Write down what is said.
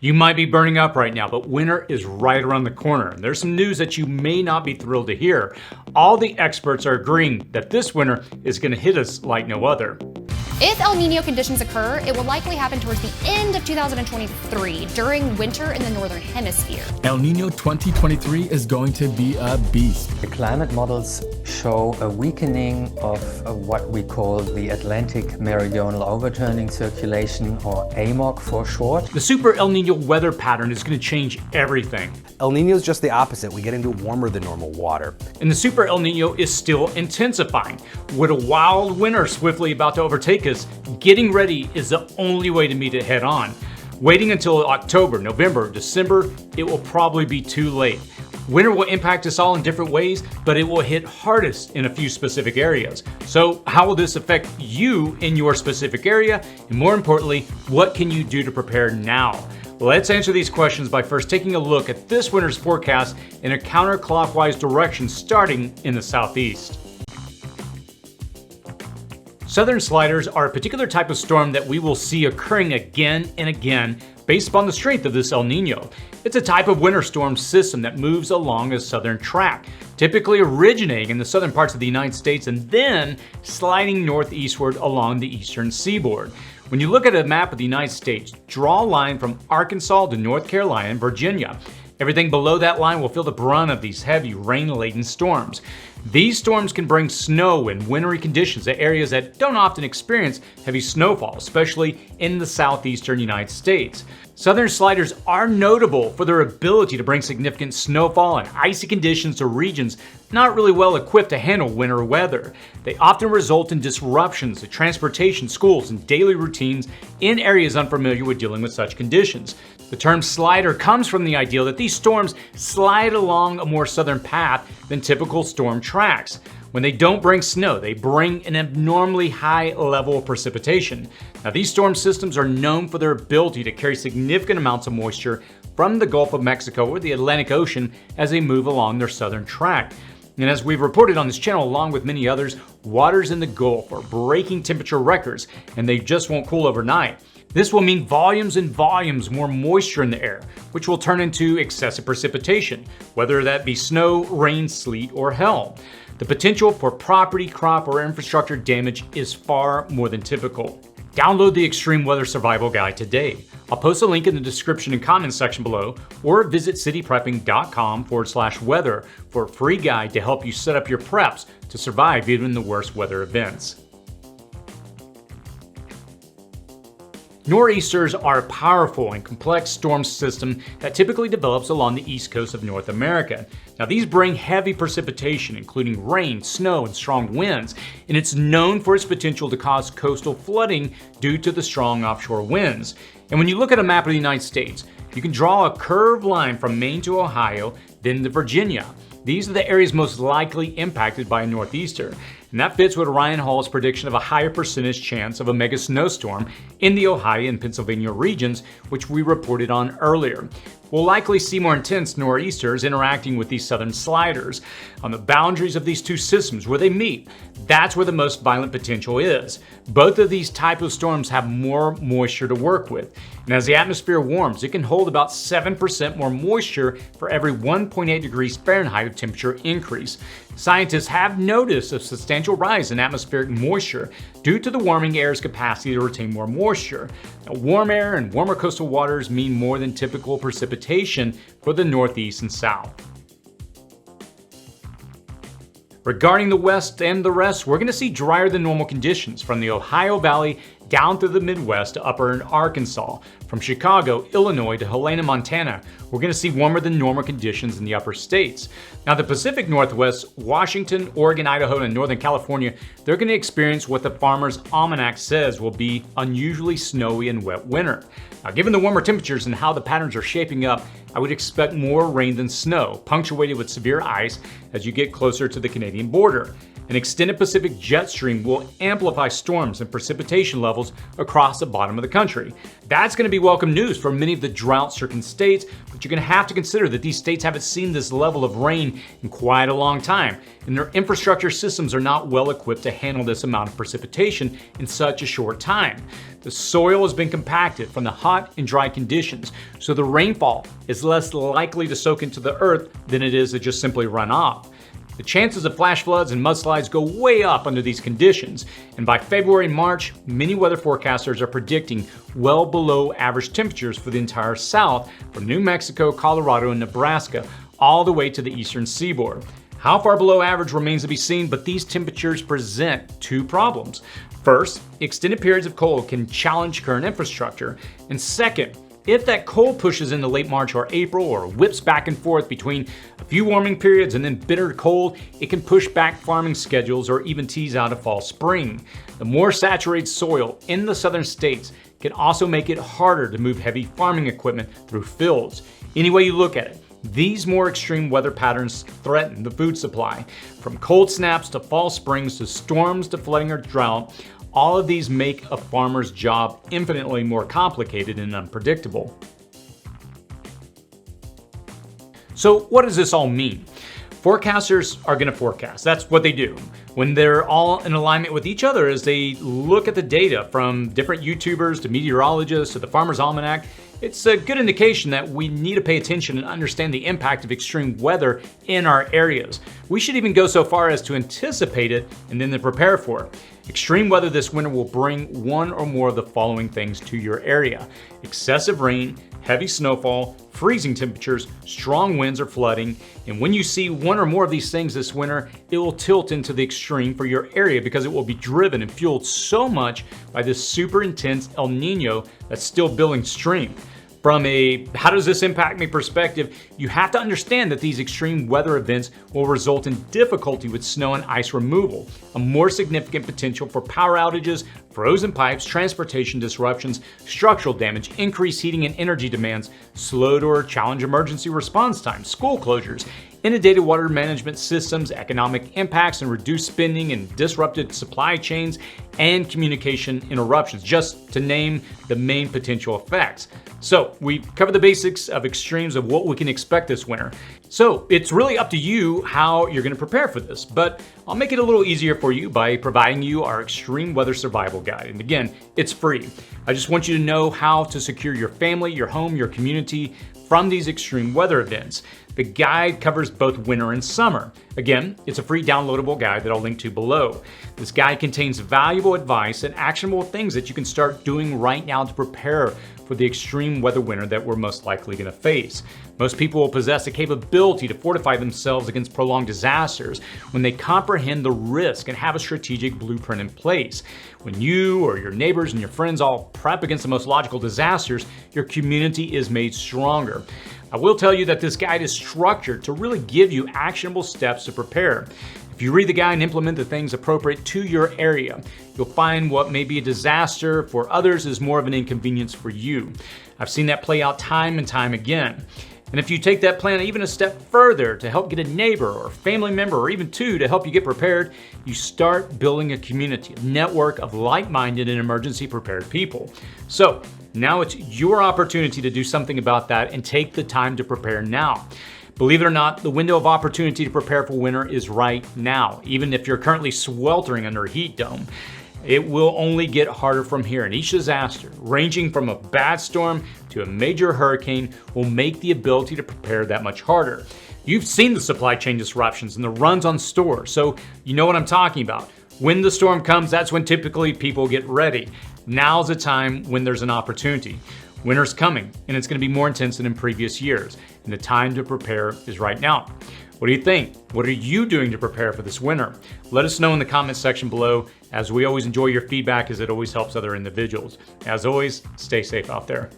You might be burning up right now, but winter is right around the corner. There's some news that you may not be thrilled to hear. All the experts are agreeing that this winter is going to hit us like no other. If El Nino conditions occur, it will likely happen towards the end of 2023, during winter in the Northern Hemisphere. El Nino 2023 is going to be a beast. The climate models show a weakening of what we call the Atlantic Meridional Overturning Circulation, or AMOC for short. The super El Nino weather pattern is going to change everything. El Nino is just the opposite. We get into warmer than normal water. And the super El Nino is still intensifying. With a wild winter swiftly about to overtake us, getting ready is the only way to meet it head on. Waiting until October, November, December, it will probably be too late. Winter will impact us all in different ways, but it will hit hardest in a few specific areas. So how will this affect you in your specific area? And more importantly, what can you do to prepare now? Let's answer these questions by first taking a look at this winter's forecast in a counterclockwise direction starting in the southeast. Southern sliders are a particular type of storm that we will see occurring again and again based upon the strength of this El Nino. It's a type of winter storm system that moves along a southern track, typically originating in the southern parts of the United States and then sliding northeastward along the eastern seaboard. When you look at a map of the United States, draw a line from Arkansas to North Carolina and Virginia. Everything below that line will feel the brunt of these heavy rain-laden storms. These storms can bring snow and wintry conditions to areas that don't often experience heavy snowfall, especially in the southeastern United States. Southern sliders are notable for their ability to bring significant snowfall and icy conditions to regions not really well equipped to handle winter weather. They often result in disruptions to transportation, schools, and daily routines in areas unfamiliar with dealing with such conditions. The term slider comes from the idea that these storms slide along a more southern path than typical storm tracks. When they don't bring snow, they bring an abnormally high level of precipitation. Now, these storm systems are known for their ability to carry significant amounts of moisture from the Gulf of Mexico or the Atlantic Ocean as they move along their southern track. And as we've reported on this channel, along with many others, waters in the Gulf are breaking temperature records, and they just won't cool overnight. This will mean volumes and volumes more moisture in the air, which will turn into excessive precipitation, whether that be snow, rain, sleet, or hail. The potential for property, crop, or infrastructure damage is far more than typical. Download the Extreme Weather Survival Guide today. I'll post a link in the description and comments section below, or visit cityprepping.com/weather for a free guide to help you set up your preps to survive even the worst weather events. Nor'easters are a powerful and complex storm system that typically develops along the east coast of North America. Now, these bring heavy precipitation, including rain, snow, and strong winds, and it's known for its potential to cause coastal flooding due to the strong offshore winds. And when you look at a map of the United States, you can draw a curved line from Maine to Ohio, then to Virginia. These are the areas most likely impacted by a northeaster, and that fits with Ryan Hall's prediction of a higher percentage chance of a mega snowstorm in the Ohio and Pennsylvania regions, which we reported on earlier. We'll likely see more intense nor'easters interacting with these southern sliders. On the boundaries of these two systems where they meet, that's where the most violent potential is. Both of these types of storms have more moisture to work with, and as the atmosphere warms, it can hold about 7% more moisture for every 1.8 degrees Fahrenheit of temperature increase. Scientists have noticed a substantial rise in atmospheric moisture due to the warming air's capacity to retain more moisture. Now, warm air and warmer coastal waters mean more than typical precipitation for the Northeast and South. Regarding the West and the rest, we're going to see drier than normal conditions from the Ohio Valley down through the Midwest to upper Arkansas. From Chicago, Illinois to Helena, Montana, we're going to see warmer than normal conditions in the upper states. Now, the Pacific Northwest, Washington, Oregon, Idaho, and Northern California, they're going to experience what the Farmer's Almanac says will be unusually snowy and wet winter. Now, given the warmer temperatures and how the patterns are shaping up, I would expect more rain than snow, punctuated with severe ice as you get closer to the Canadian border. An extended Pacific jet stream will amplify storms and precipitation levels levels across the bottom of the country. That's going to be welcome news for many of the drought-stricken states, but you're going to have to consider that these states haven't seen this level of rain in quite a long time, and their infrastructure systems are not well equipped to handle this amount of precipitation in such a short time. The soil has been compacted from the hot and dry conditions, so the rainfall is less likely to soak into the earth than it is to just simply run off. The chances of flash floods and mudslides go way up under these conditions, and by February and March, many weather forecasters are predicting well below average temperatures for the entire South, from New Mexico, Colorado, and Nebraska, all the way to the eastern seaboard. How far below average remains to be seen, but these temperatures present two problems. First, extended periods of cold can challenge current infrastructure, and second, if that cold pushes into late March or April or whips back and forth between a few warming periods and then bitter cold, it can push back farming schedules or even tease out a fall spring. The more saturated soil in the southern states can also make it harder to move heavy farming equipment through fields. Any way you look at it, these more extreme weather patterns threaten the food supply. From cold snaps to fall springs to storms to flooding or drought, all of these make a farmer's job infinitely more complicated and unpredictable. So what does this all mean? Forecasters are going to forecast. That's what they do. When they're all in alignment with each other as they look at the data from different YouTubers to meteorologists to the Farmer's Almanac, it's a good indication that we need to pay attention and understand the impact of extreme weather in our areas. We should even go so far as to anticipate it and then to prepare for it. Extreme weather this winter will bring one or more of the following things to your area: excessive rain, heavy snowfall, freezing temperatures, strong winds or flooding. And when you see one or more of these things this winter, it will tilt into the extreme for your area because it will be driven and fueled so much by this super intense El Nino that's still building stream. From a how does this impact me perspective, you have to understand that these extreme weather events will result in difficulty with snow and ice removal, a more significant potential for power outages, frozen pipes, transportation disruptions, structural damage, increased heating and energy demands, slowed or challenged emergency response times, school closures, inundated water management systems, economic impacts and reduced spending and disrupted supply chains, and communication interruptions, just to name the main potential effects. So we've covered the basics of extremes of what we can expect this winter. So it's really up to you how you're going to prepare for this, but I'll make it a little easier for you by providing you our extreme weather survival guide. And again, it's free. I just want you to know how to secure your family, your home, your community from these extreme weather events. The guide covers both winter and summer. Again, it's a free downloadable guide that I'll link to below. This guide contains valuable advice and actionable things that you can start doing right now to prepare for the extreme weather winter that we're most likely going to face. Most people will possess the capability to fortify themselves against prolonged disasters when they comprehend the risk and have a strategic blueprint in place. When you or your neighbors and your friends all prep against the most logical disasters, your community is made stronger. I will tell you that this guide is structured to really give you actionable steps to prepare. If you read the guide and implement the things appropriate to your area, you'll find what may be a disaster for others is more of an inconvenience for you. I've seen that play out time and time again. And if you take that plan even a step further to help get a neighbor or family member or even two to help you get prepared, you start building a community, a network of like-minded and emergency prepared people. So now it's your opportunity to do something about that and take the time to prepare now. Believe it or not, the window of opportunity to prepare for winter is right now, even if you're currently sweltering under a heat dome. It will only get harder from here, and each disaster, ranging from a bad storm to a major hurricane, will make the ability to prepare that much harder. You've seen the supply chain disruptions and the runs on stores, so you know what I'm talking about. When the storm comes, that's when typically people get ready. Now's the time when there's an opportunity. Winter's coming, and it's going to be more intense than in previous years, and the time to prepare is right now. What do you think? What are you doing to prepare for this winter? Let us know in the comments section below, as we always enjoy your feedback as it always helps other individuals. As always, stay safe out there.